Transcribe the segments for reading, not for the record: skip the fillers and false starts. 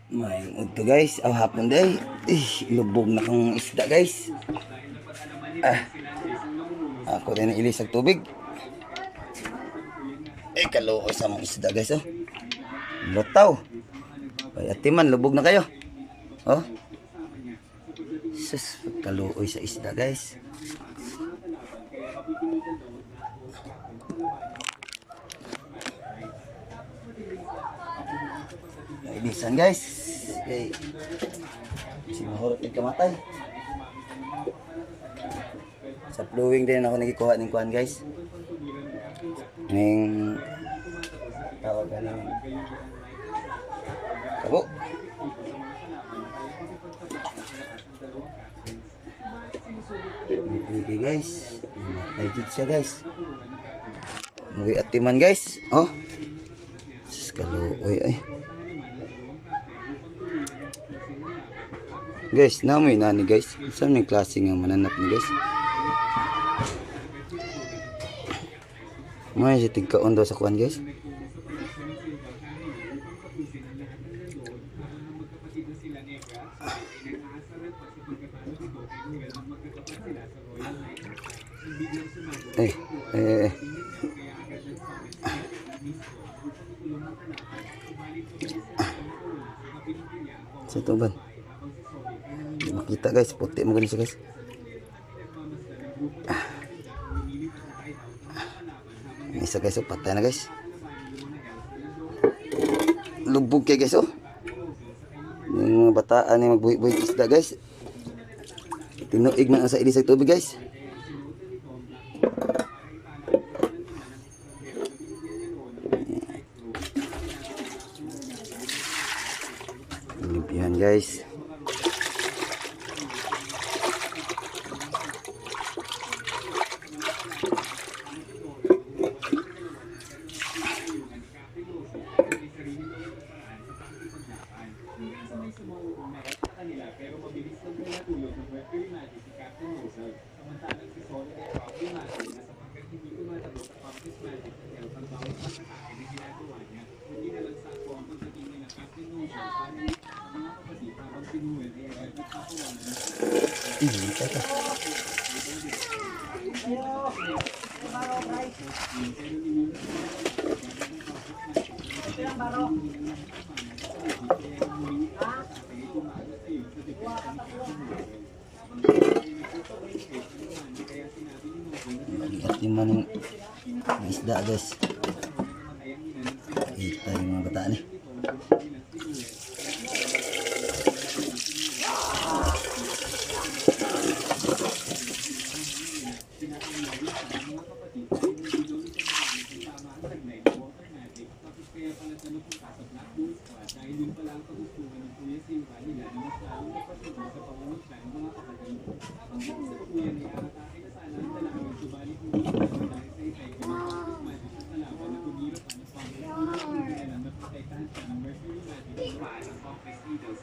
May udto guys, aw hapon day. Lubog na kong isda guys. Ako din ilis ang tubig. Kaluoy sa mga isda guys oh. Lutaw. Ay atiman, lubog na kayo. Oh. Sus, kaluoy sa isda guys. Ibisan guys. Okay. Sinuhurot yung kamatay. Sa flowing din ako nagikuha ng kuhan guys. Ng tawag ka ng kabo. Okay guys. Legit siya guys. Muy atiman guys. Oh. Sus kaluoy ay. Guys, namoy nani guys. Saan yung klase nga mananap ni guys? May si tigkaon daw sa kuwan guys. Sa tuban. Makita guys, puti mo ganun siya guys. Isa guys, oh, patay na guys. Lubog kayo guys, oh. Yung mga bataan yung magbuhi-buhi isda guys. Tinuig man ang sa ilis sa tubig guys. Limpihan guys. Maligat yung mga isda guys. Kita yung mga bataan eh.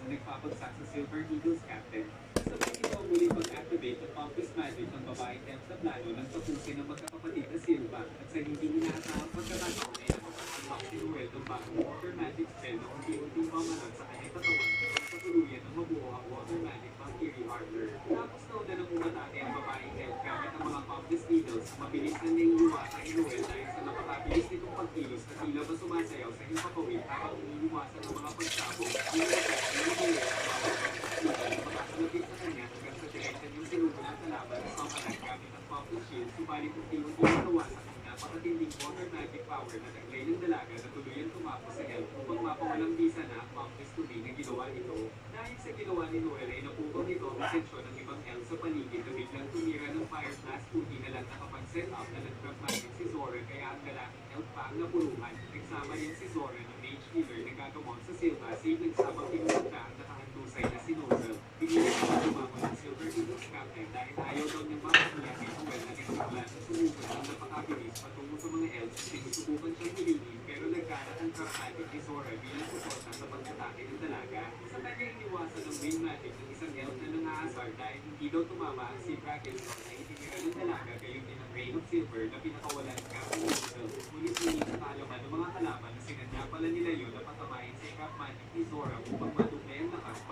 Nagpapagsak sa Silver Eagles captain. Sabay ito muli pag-activate ng Pompous Magic ng babaeng elf na plano ng tapusin ng magkakapatid na Silva at sa hindi inaasahang pagkakataon ay napapakasmak si Noel ng bagong Water Magic spell na unti-unting pamalag sa kanyang katawan upang patuluyan ng mabuo ang Water Magic Valkyrie Armor. Tapos nauna ng umatake ang babaeng elf gamit ang mga Pompous Needles, mabilis na naiiwasan ni Noel dahil sa napakabilis nitong pagkilos na tila ba sumasayaw sa himpapawid habang iniiwasan ng mga pagsabog. Nakasalapit sa kanya hanggang sa direksyon yung sinubo ng kalaban sa pamalag gamit ang Pompous Shield, subalit unti-unti nawasak ang napakatinding water magic power na taglay ng dalaga na tuluyang tumapo sa elf upang mapawalang bisa na ang Pompous tubig na ginawa nito. Dahil sa ginawa ni Noel ay napupang nito ang atensyon ng ibang elf sa paligid na biglang tumira ng Fire Blast, puti na lang nakapag-set up na nag-grab magic si Zora kaya ang galaking elf pa ang napuruhan. Nagsama rin si Zora ng Mage Healer na gagamon sa Silva, save nagsabang tinunta ang nakahandusay na si Noel. Pinilit na tumama ng Silver Eagles captain dahil ayaw daw niyang makakula kay Noel na nagsimula sa sumusunod ng napakabilis patungo sa mga elves. Sinusubukan siyang hilingin pero nagkalat ang trap magic ni Zora bilang suporta sa pagkatake ng dalaga. Sa kanya iniwasan ng wind magic ng isang elf na nangaasar dahil hindi daw tumama ang si Dragonstone na itinira ng dalaga gayon din ang Rain of Silver na pinakawalan ng Captain Noel. Ngunit hindi nakalaman ng mga kalaban na sinadya pala nila yun na patamahin si Cap Magic ni Zora upang matukoy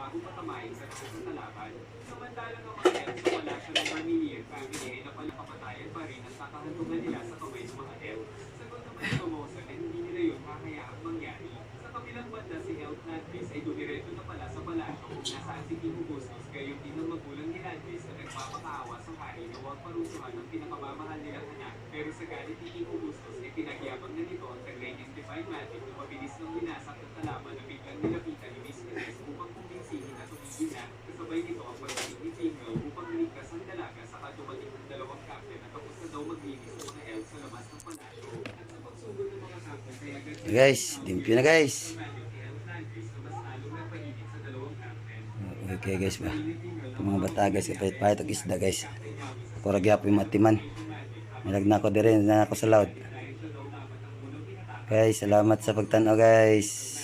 bago patamayin sa lahat ng kalaban. Samantalang ang mga elves sa palasyo ng Vermilion family ay napalakapatayan pa rin ang kakahantungan nila sa kamay ng mga elf. Sagot naman ni Tomosan ay hindi nila yun kakayaang mangyari. Sa kabilang banda si Elf Landris ay dumiretso na pala sa palasyo kung nasaan si King Augustus, gayon din ang magulang ni Landris na nagpapakaawa sa hari na huwag parusuhan ang pinakamamahal nilang anak. Pero sa galit ni King Augustus ay pinagyabang na nito ang taglay niyang divine magic na mabilis ng binasak ng kalaban na biglang nilapitan ni Miss Elise upang kumbinsihin na tumigil na. Kasabay nito ang pagdating ni Fingal upang iligtas ang dalaga sa dumating ng dalawang captain at tapos na daw maglinis ng mga elf sa labas ng palasyo. At sa pagsugod ng mga captain ay agad Guys, limpyo na guys. Okay guys ba. Itong mga bata guys, kapait-pait ang isda guys. Kuragya po yung matiman. Malag na ako din na ako sa loud. Guys, salamat sa pagtanaw guys.